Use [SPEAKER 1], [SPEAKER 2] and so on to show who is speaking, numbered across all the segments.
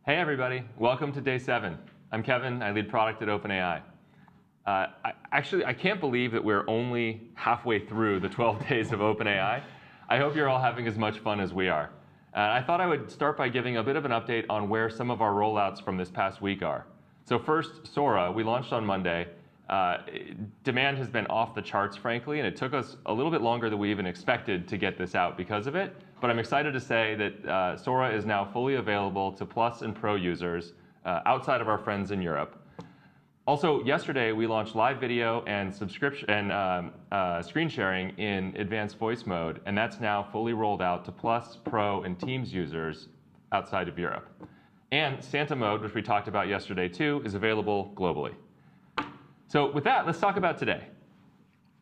[SPEAKER 1] Hey everybody, welcome to day 7. I'm Kevin, I lead product at OpenAI. I can't believe that we're only halfway through the 12 days of OpenAI. I hope you're all having as much fun as we are. I thought I would start by giving a bit of an update on where some of our rollouts from this past week are. So first, Sora, we launched on Monday. Demand has been off the charts, frankly, and it took us a little bit longer than we even expected to get this out because of it. But I'm excited to say that Sora is now fully available to Plus and Pro users outside of our friends in Europe. Also, yesterday we launched live video and subscription and screen sharing in advanced voice mode, and that's now fully rolled out to Plus, Pro, and Teams users outside of Europe. And Santa mode, which we talked about yesterday too, is available globally. So with that, let's talk about today.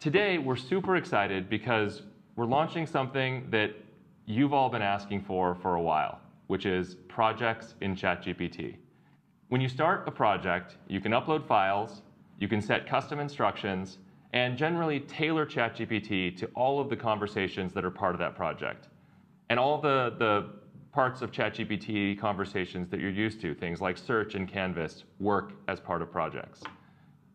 [SPEAKER 1] Today, we're super excited because we're launching something that you've all been asking for a while, which is projects in ChatGPT. When you start a project, you can upload files, you can set custom instructions, and generally tailor ChatGPT to all of the conversations that are part of that project. And all the parts of ChatGPT conversations that you're used to, things like search and Canvas, work as part of projects.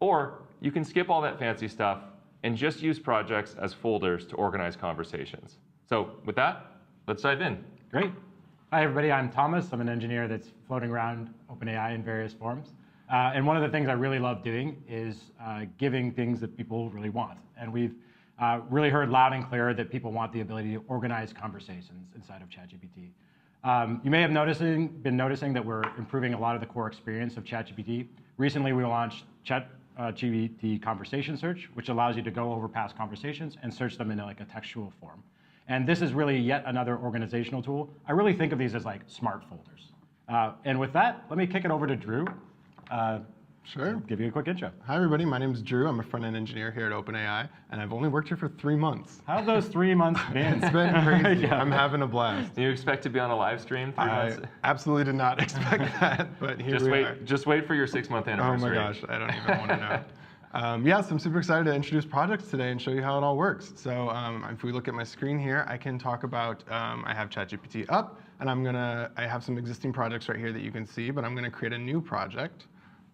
[SPEAKER 1] Or you can skip all that fancy stuff and just use projects as folders to organize conversations. So with that, let's dive in.
[SPEAKER 2] Great. Hi, everybody. I'm Thomas. I'm an engineer that's floating around OpenAI in various forms. And one of the things I really love doing is giving things that people really want. And we've really heard loud and clear that people want the ability to organize conversations inside of ChatGPT. You may have been noticing that we're improving a lot of the core experience of ChatGPT. Recently, we launched ChatGPT Conversation Search, which allows you to go over past conversations and search them in like a textual form. And this is really yet another organizational tool. I really think of these as like smart folders. And with that, let me kick it over to Drew.
[SPEAKER 3] Sure.
[SPEAKER 2] To give you a quick intro.
[SPEAKER 3] Hi, everybody. My name is Drew. I'm a front-end engineer here at OpenAI, and I've only worked here for 3 months.
[SPEAKER 2] How have those 3 months been?
[SPEAKER 3] It's been crazy.
[SPEAKER 2] Yeah.
[SPEAKER 3] I'm having a blast.
[SPEAKER 1] Do you expect to be on a live stream 3 months?
[SPEAKER 3] I absolutely did not expect that, but here we are.
[SPEAKER 1] Just wait for your 6-month anniversary.
[SPEAKER 3] Oh my gosh, I don't even want to know. Yes, I'm super excited to introduce projects today and show you how it all works. So if we look at my screen here, I can talk about, I have ChatGPT up, and I have some existing projects right here that you can see, but I'm going to create a new project.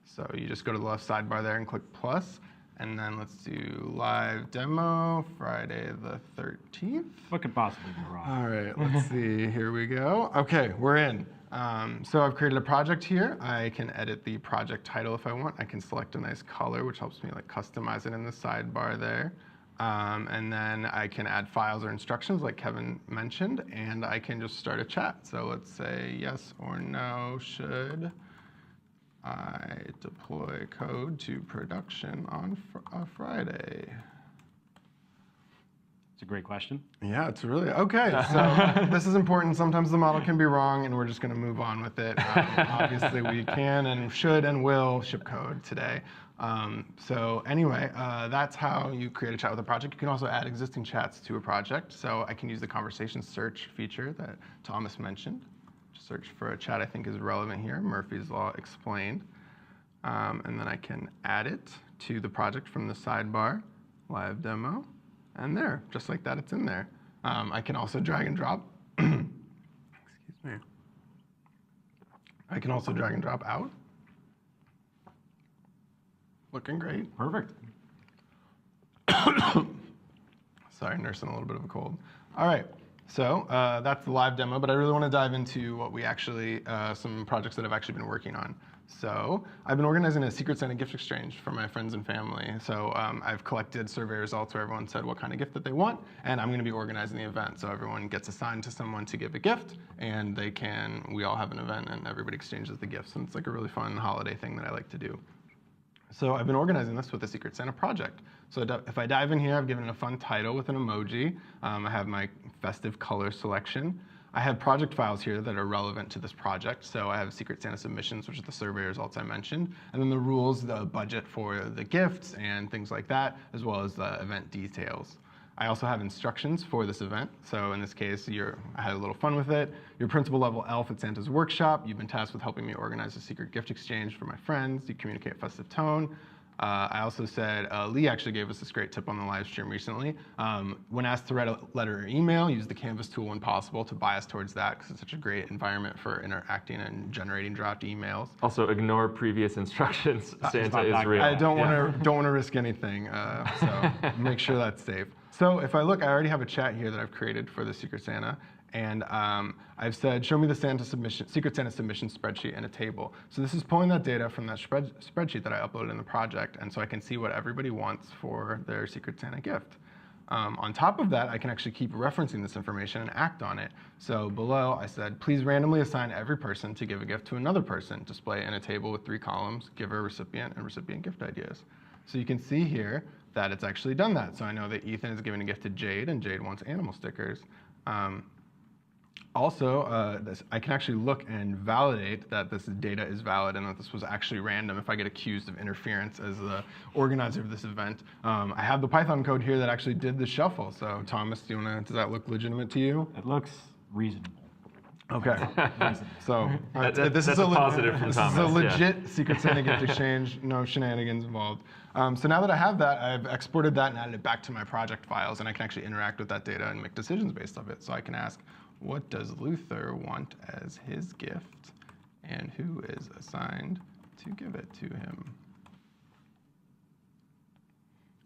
[SPEAKER 3] So you just go to the left sidebar there and click plus, and then let's do live demo, Friday the 13th.
[SPEAKER 2] What could possibly go wrong?
[SPEAKER 3] All right, let's see, here we go. Okay, we're in. So I've created a project here. I can edit the project title if I want. I can select a nice color, which helps me like customize it in the sidebar there. And then I can add files or instructions like Kevin mentioned, and I can just start a chat. So let's say yes or no, should I deploy code to production on Friday?
[SPEAKER 2] It's a great question.
[SPEAKER 3] Yeah, it's really, okay, so this is important. Sometimes the model can be wrong, and we're just going to move on with it. Obviously, we can and should and will ship code today. So anyway, that's how you create a chat with a project. You can also add existing chats to a project. So I can use the conversation search feature that Thomas mentioned. Search for a chat I think is relevant here, Murphy's Law explained. And then I can add it to the project from the sidebar, live demo, and there, just like that, it's in there. I can also drag and drop. Excuse me. I can also drag and drop out. Looking great.
[SPEAKER 2] Perfect.
[SPEAKER 3] Sorry, nursing a little bit of a cold. All right. So that's the live demo, but I really want to dive into what we actually, some projects that I've actually been working on. So I've been organizing a Secret Santa gift exchange for my friends and family. So I've collected survey results where everyone said what kind of gift that they want, and I'm going to be organizing the event. So everyone gets assigned to someone to give a gift, and we all have an event, and everybody exchanges the gifts. And it's like a really fun holiday thing that I like to do. So I've been organizing this with a Secret Santa project. So if I dive in here, I've given it a fun title with an emoji. I have my festive color selection. I have project files here that are relevant to this project. So I have Secret Santa submissions, which are the survey results I mentioned, and then the rules, the budget for the gifts and things like that, as well as the event details. I also have instructions for this event. So in this case, I had a little fun with it. You're principal level elf at Santa's workshop. You've been tasked with helping me organize a secret gift exchange for my friends. You communicate a festive tone. I also said, Lee actually gave us this great tip on the live stream recently. When asked to write a letter or email, use the Canvas tool when possible to bias towards that, because it's such a great environment for interacting and generating draft emails.
[SPEAKER 1] Also, ignore previous instructions. Santa is real.
[SPEAKER 3] I don't want to risk anything, so make sure that's safe. So if I look, I already have a chat here that I've created for the Secret Santa. And I've said, show me the Secret Santa submission spreadsheet and a table. So this is pulling that data from that spreadsheet that I uploaded in the project, and so I can see what everybody wants for their Secret Santa gift. On top of that, I can actually keep referencing this information and act on it. So below, I said, please randomly assign every person to give a gift to another person. Display in a table with 3 columns, giver, recipient, and recipient gift ideas. So you can see here that it's actually done that. So I know that Ethan is giving a gift to Jade, and Jade wants animal stickers. Also, I can actually look and validate that this data is valid and that this was actually random if I get accused of interference as the organizer of this event. I have the Python code here that actually did the shuffle. So Thomas, does that look legitimate to you?
[SPEAKER 2] It looks reasonable.
[SPEAKER 3] Okay. So
[SPEAKER 1] this is a positive from Thomas.
[SPEAKER 3] This is a legit Secret Santa gift exchange, no shenanigans involved. So now that I have that, I've exported that and added it back to my project files, and I can actually interact with that data and make decisions based off it. So I can ask, what does Luther want as his gift, and who is assigned to give it to him?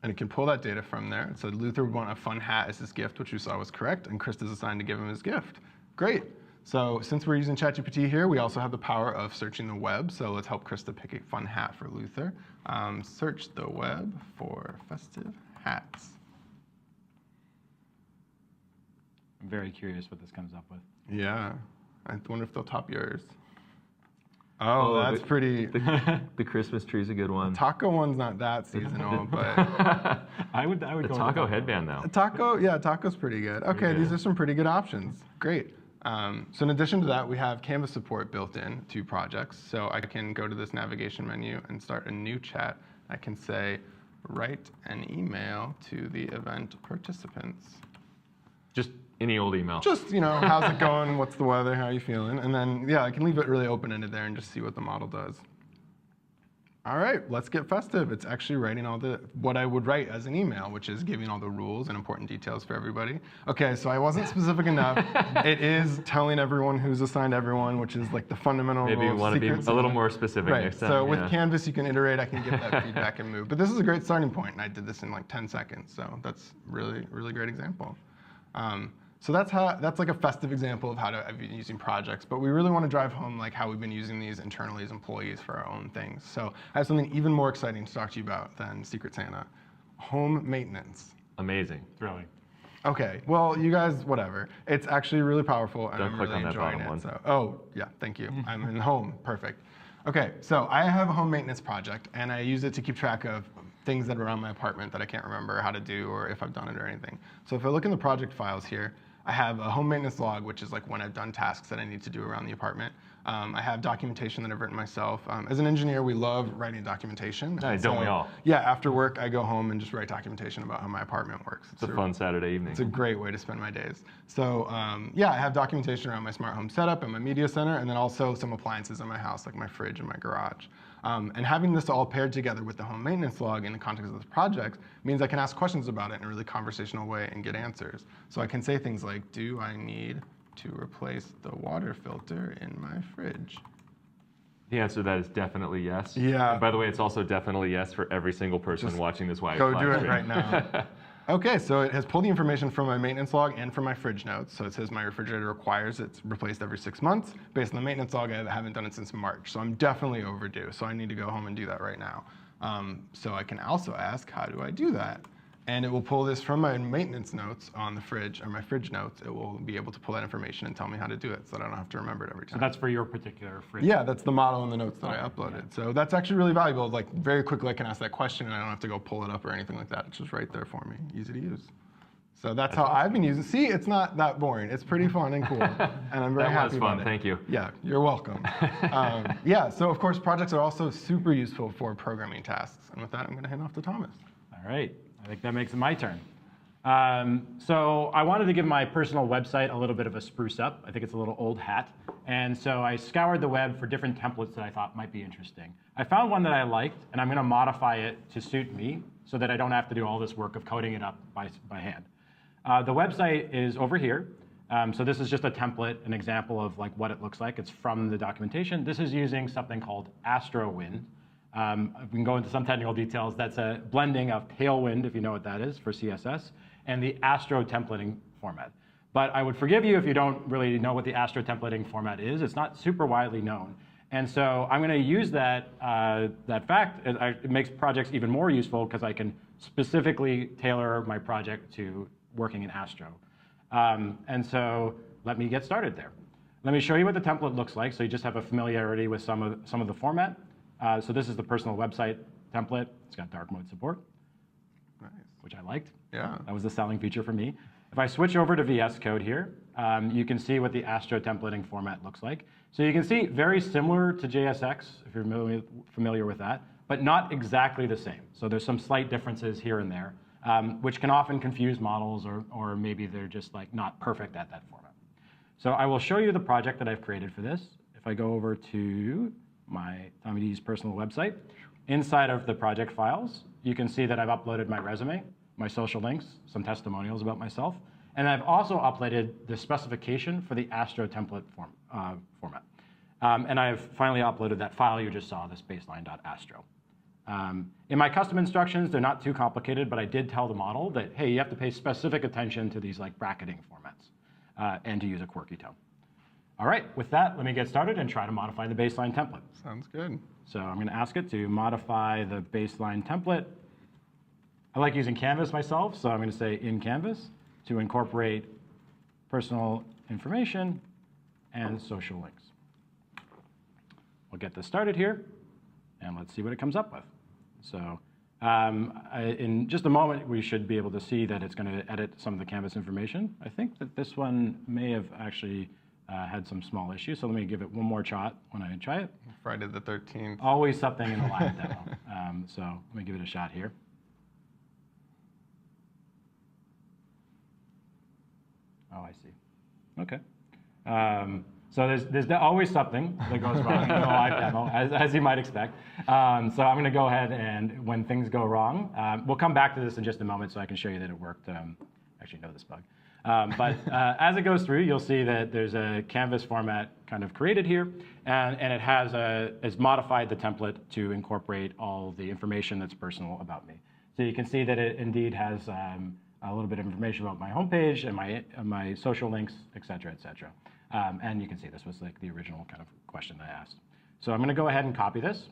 [SPEAKER 3] And it can pull that data from there. So Luther would want a fun hat as his gift, which we saw was correct, and Chris is assigned to give him his gift. Great. So since we're using ChatGPT here, we also have the power of searching the web. So let's help Krista pick a fun hat for Luther. Search the web for festive hats.
[SPEAKER 2] I'm very curious what this comes up with.
[SPEAKER 3] Yeah. I wonder if they'll top yours. Oh, that's pretty.
[SPEAKER 1] The Christmas tree's a good one.
[SPEAKER 3] Taco one's not that seasonal, but
[SPEAKER 2] I would
[SPEAKER 1] the
[SPEAKER 2] go
[SPEAKER 1] taco headband though.
[SPEAKER 3] Taco's pretty good. Okay, these are some pretty good options. Great. So in addition to that, we have Canvas support built in to projects. So I can go to this navigation menu and start a new chat. I can say, write an email to the event participants.
[SPEAKER 1] Just any old email.
[SPEAKER 3] Just, how's it going? What's the weather? How are you feeling? And then, yeah, I can leave it really open-ended there and just see what the model does. All right, let's get festive. It's actually writing what I would write as an email, which is giving all the rules and important details for everybody. Okay, so I wasn't specific enough. It is telling everyone who's assigned everyone, which is like the fundamental rule.
[SPEAKER 1] Maybe you want to be a little more specific next time.
[SPEAKER 3] So with Canvas, you can iterate. I can get that feedback and move. But this is a great starting point, and I did this in like 10 seconds. So that's really, really great example. So that's like a festive example of how I've been using projects, but we really want to drive home like how we've been using these internally as employees for our own things. So I have something even more exciting to talk to you about than Secret Santa. Home maintenance.
[SPEAKER 1] Amazing.
[SPEAKER 2] Thrilling.
[SPEAKER 3] Okay, well, you guys, whatever. It's actually really powerful, and
[SPEAKER 1] Don't
[SPEAKER 3] I'm
[SPEAKER 1] click
[SPEAKER 3] really
[SPEAKER 1] on that
[SPEAKER 3] enjoying
[SPEAKER 1] bottom
[SPEAKER 3] it.
[SPEAKER 1] one.
[SPEAKER 3] So, oh, yeah, thank you. I'm in home, perfect. Okay, so I have a home maintenance project, and I use it to keep track of things that are around my apartment that I can't remember how to do or if I've done it or anything. So if I look in the project files here, I have a home maintenance log, which is like when I've done tasks that I need to do around the apartment. I have documentation that I've written myself. As an engineer, we love writing documentation.
[SPEAKER 1] Don't we all?
[SPEAKER 3] Yeah, after work, I go home and just write documentation about how my apartment works.
[SPEAKER 1] It's a fun Saturday evening.
[SPEAKER 3] It's a great way to spend my days. So yeah, I have documentation around my smart home setup and my media center, and then also some appliances in my house, like my fridge and my garage. And having this all paired together with the home maintenance log in the context of this project means I can ask questions about it in a really conversational way and get answers. So I can say things like, do I need to replace the water filter in my fridge?
[SPEAKER 1] The answer to that is definitely yes.
[SPEAKER 3] Yeah.
[SPEAKER 1] And by the way, it's also definitely yes for every single person watching this live
[SPEAKER 3] Go
[SPEAKER 1] stream.
[SPEAKER 3] do it right now. Okay, so it has pulled the information from my maintenance log and from my fridge notes. So it says my refrigerator requires it's replaced every 6 months. Based on the maintenance log, I haven't done it since March. So I'm definitely overdue. So I need to go home and do that right now. So I can also ask, how do I do that? And it will pull this from my maintenance notes on the fridge, or my fridge notes. It will be able to pull that information and tell me how to do it so that I don't have to remember it every time.
[SPEAKER 2] So that's for your particular fridge?
[SPEAKER 3] Yeah, that's the model in the notes that I uploaded. Yeah. So that's actually really valuable. Like very quickly I can ask that question and I don't have to go pull it up or anything like that. It's just right there for me, easy to use. So that's how I've been using. See, it's not that boring. It's pretty fun and cool, and I'm very happy about it.
[SPEAKER 1] Thank you.
[SPEAKER 3] Yeah, you're welcome. Yeah, so of course projects are also super useful for programming tasks. And with that, I'm going to hand off to Thomas.
[SPEAKER 2] All right, I think that makes it my turn. So I wanted to give my personal website a little bit of a spruce up. I think it's a little old hat, And so I scoured the web for different templates that I thought might be interesting. I found one that I liked, and I'm going to modify it to suit me so that I don't have to do all this work of coding it up by hand. The website is over here. So this is just a template, an example of like what it looks like. It's from the documentation. This is using something called AstroWind. We can go into some technical details. That's a blending of Tailwind, if you know what that is, for CSS, and the Astro templating format. But I would forgive you if you don't really know what the Astro templating format is. It's not super widely known. And so I'm going to use that fact. It makes projects even more useful because I can specifically tailor my project to working in Astro. And so let me get started there. Let me show you what the template looks like so you just have a familiarity with some of the format. So this is the personal website template. It's got dark mode support,
[SPEAKER 3] Nice.
[SPEAKER 2] which I liked.
[SPEAKER 3] Yeah.
[SPEAKER 2] That was the selling feature for me. If I switch over to VS Code here, you can see what the Astro templating format looks like. So you can see very similar to JSX, if you're familiar with that, but not exactly the same. So there's some slight differences here and there, which can often confuse models, or maybe they're just like not perfect at that format. So I will show you the project that I've created for this. If I go over to my Tommy D's personal website, inside of the project files, you can see that I've uploaded my resume, my social links, some testimonials about myself, and I've also uploaded the specification for the Astro template format. And I've finally uploaded that file you just saw, this baseline.astro. In my custom instructions, they're not too complicated, but I did tell the model that, hey, you have to pay specific attention to these like bracketing formats and to use a quirky tone. All right, with that, let me get started and try to modify the baseline template.
[SPEAKER 3] Sounds good.
[SPEAKER 2] So I'm going to ask it to modify the baseline template. I like using Canvas myself, so I'm going to say in Canvas to incorporate personal information and social links. We'll get this started here, and let's see what it comes up with. So in just a moment, we should be able to see that it's going to edit some of the Canvas information. I think that this one may have actually had some small issues, so let me give it one more shot when I try it.
[SPEAKER 3] Friday the 13th.
[SPEAKER 2] Always something in the live demo. So let me give it a shot here. Oh, I see. OK. So there's always something that goes wrong in the live demo, as you might expect. So I'm going to go ahead and when things go wrong, we'll come back to this in just a moment so I can show you that it worked. Actually, know this bug. But as it goes through, you'll see that there's a Canvas format kind of created here, and it has modified the template to incorporate all the information that's personal about me. So you can see that it indeed has a little bit of information about my homepage and my social links, et cetera, et cetera. And you can see this was like the original kind of question I asked. So I'm going to go ahead and copy this.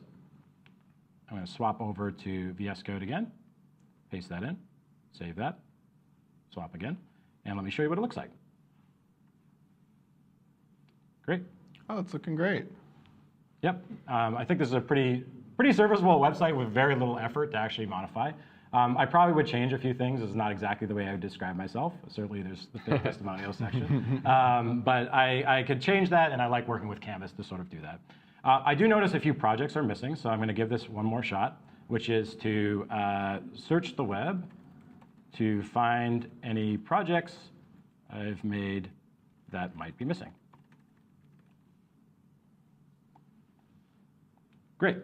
[SPEAKER 2] I'm going to swap over to VS Code again, paste that in, save that, swap again. And let me show you what it looks like. Great.
[SPEAKER 3] Oh, it's looking great.
[SPEAKER 2] Yep. I think this is a pretty serviceable website with very little effort to actually modify. I probably would change a few things. It's not exactly the way I would describe myself. Certainly, there's the fake testimonial section. But I could change that, and I like working with Canvas to sort of do that. I do notice a few projects are missing, so I'm going to give this one more shot, which is to search the web to find any projects I've made that might be missing. Great.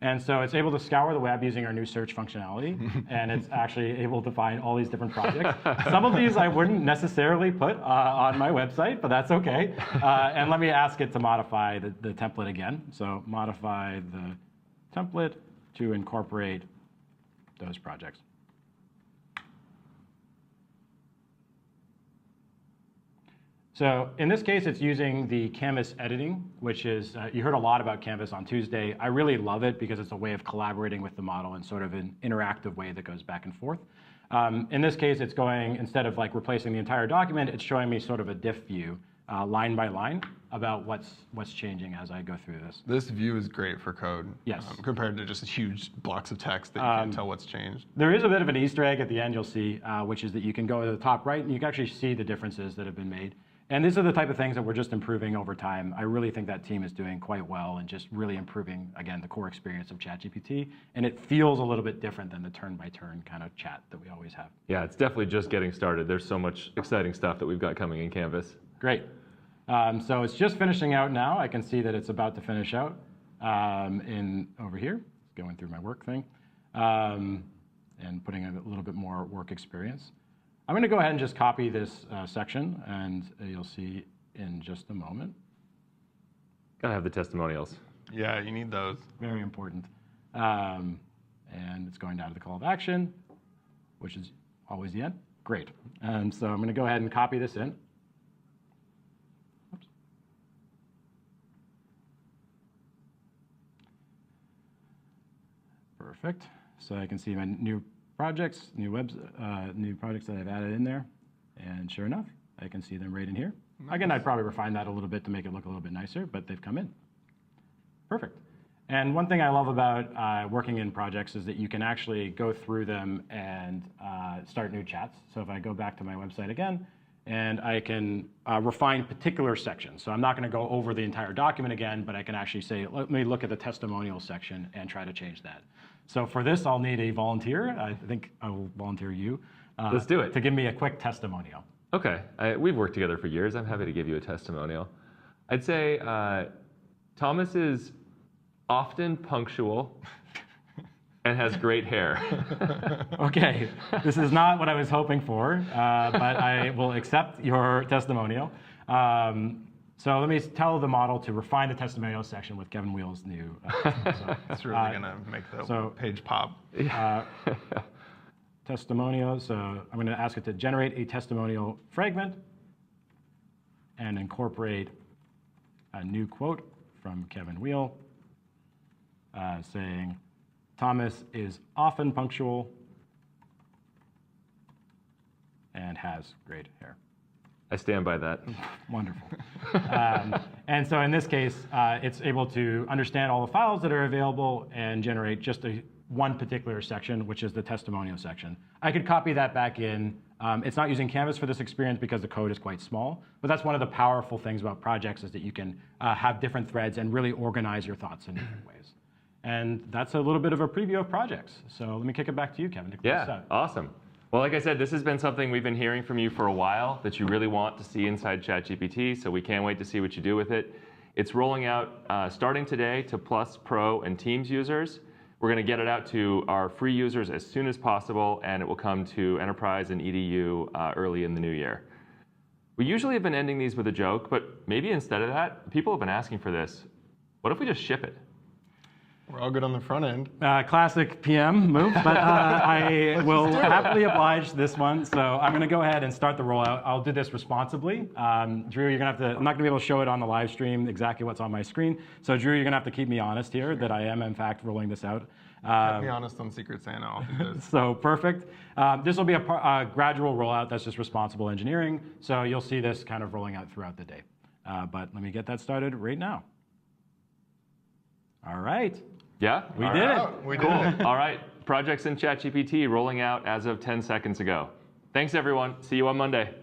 [SPEAKER 2] And so it's able to scour the web using our new search functionality, and it's actually able to find all these different projects. Some of these I wouldn't necessarily put on my website, but that's OK. And let me ask it to modify the template again. So modify the template to incorporate those projects. So in this case, it's using the Canvas editing, which is, you heard a lot about Canvas on Tuesday. I really love it because it's a way of collaborating with the model in sort of an interactive way that goes back and forth. In this case, it's going, instead of like replacing the entire document, it's showing me sort of a diff view, line by line, about what's changing as I go through this.
[SPEAKER 3] This view is great for code.
[SPEAKER 2] Yes.
[SPEAKER 3] Compared to just huge blocks of text that you can't tell what's changed.
[SPEAKER 2] There is a bit of an Easter egg at the end you'll see, which is that you can go to the top right, and you can actually see the differences that have been made. And these are the type of things that we're just improving over time. I really think that team is doing quite well and just really improving, again, the core experience of ChatGPT. And it feels a little bit different than the turn-by-turn kind of chat that we always have.
[SPEAKER 1] Yeah, it's definitely just getting started. There's so much exciting stuff that we've got coming in Canvas.
[SPEAKER 2] Great. So it's just finishing out now. I can see that it's about to finish out over here. It's going through my work thing and putting a little bit more work experience. I'm going to go ahead and just copy this section, and you'll see in just a moment.
[SPEAKER 1] Gotta have the testimonials.
[SPEAKER 3] Yeah, you need those.
[SPEAKER 2] Very important. And it's going down to the call of action, which is always the end. Great. And so I'm going to go ahead and copy this in. Oops. Perfect. So I can see my new projects, new projects that I've added in there. And sure enough, I can see them right in here. Nice. Again, I'd probably refine that a little bit to make it look a little bit nicer, but they've come in. Perfect. And one thing I love about working in projects is that you can actually go through them and start new chats. So if I go back to my website again, and I can refine particular sections. So I'm not going to go over the entire document again, but I can actually say, let me look at the testimonial section and try to change that. So for this, I'll need a volunteer. I think I will volunteer you.
[SPEAKER 1] Let's do it.
[SPEAKER 2] To give me a quick testimonial.
[SPEAKER 1] Okay. We've worked together for years. I'm happy to give you a testimonial. I'd say Thomas is often punctual and has great hair.
[SPEAKER 2] Okay, this is not what I was hoping for, but I will accept your testimonial. So let me tell the model to refine the testimonial section with Kevin Wheel's new.
[SPEAKER 3] It's really going to make the page pop.
[SPEAKER 2] Testimonial, so I'm going to ask it to generate a testimonial fragment and incorporate a new quote from Kevin Wheel saying, Thomas is often punctual and has great hair.
[SPEAKER 1] I stand by that.
[SPEAKER 2] Wonderful. And so in this case, it's able to understand all the files that are available and generate just one particular section, which is the testimonial section. I could copy that back in. It's not using Canvas for this experience because the code is quite small, but that's one of the powerful things about projects is that you can have different threads and really organize your thoughts in different ways. And that's a little bit of a preview of projects. So let me kick it back to you, Kevin.
[SPEAKER 1] Yeah, awesome. Well, like I said, this has been something we've been hearing from you for a while that you really want to see inside ChatGPT, so we can't wait to see what you do with it. It's rolling out starting today to Plus, Pro, and Teams users. We're going to get it out to our free users as soon as possible, and it will come to Enterprise and EDU early in the new year. We usually have been ending these with a joke, but maybe instead of that, people have been asking for this. What if we just ship it?
[SPEAKER 3] We're all good on the front end.
[SPEAKER 2] Classic PM move, but I will happily oblige this one. So I'm going to go ahead and start the rollout. I'll do this responsibly. Drew, you're going to have to, I'm not going to be able to show it on the live stream exactly what's on my screen. So Drew, you're going to have to keep me honest here that I am in fact rolling this out.
[SPEAKER 3] Keep me honest on Secret Santa. I'll do this.
[SPEAKER 2] So perfect. This will be a gradual rollout. That's just responsible engineering. So you'll see this kind of rolling out throughout the day. But let me get that started right now. All right.
[SPEAKER 1] Yeah?
[SPEAKER 2] We did it.
[SPEAKER 3] We did it.
[SPEAKER 1] All right. Projects in ChatGPT rolling out as of 10 seconds ago. Thanks, everyone. See you on Monday.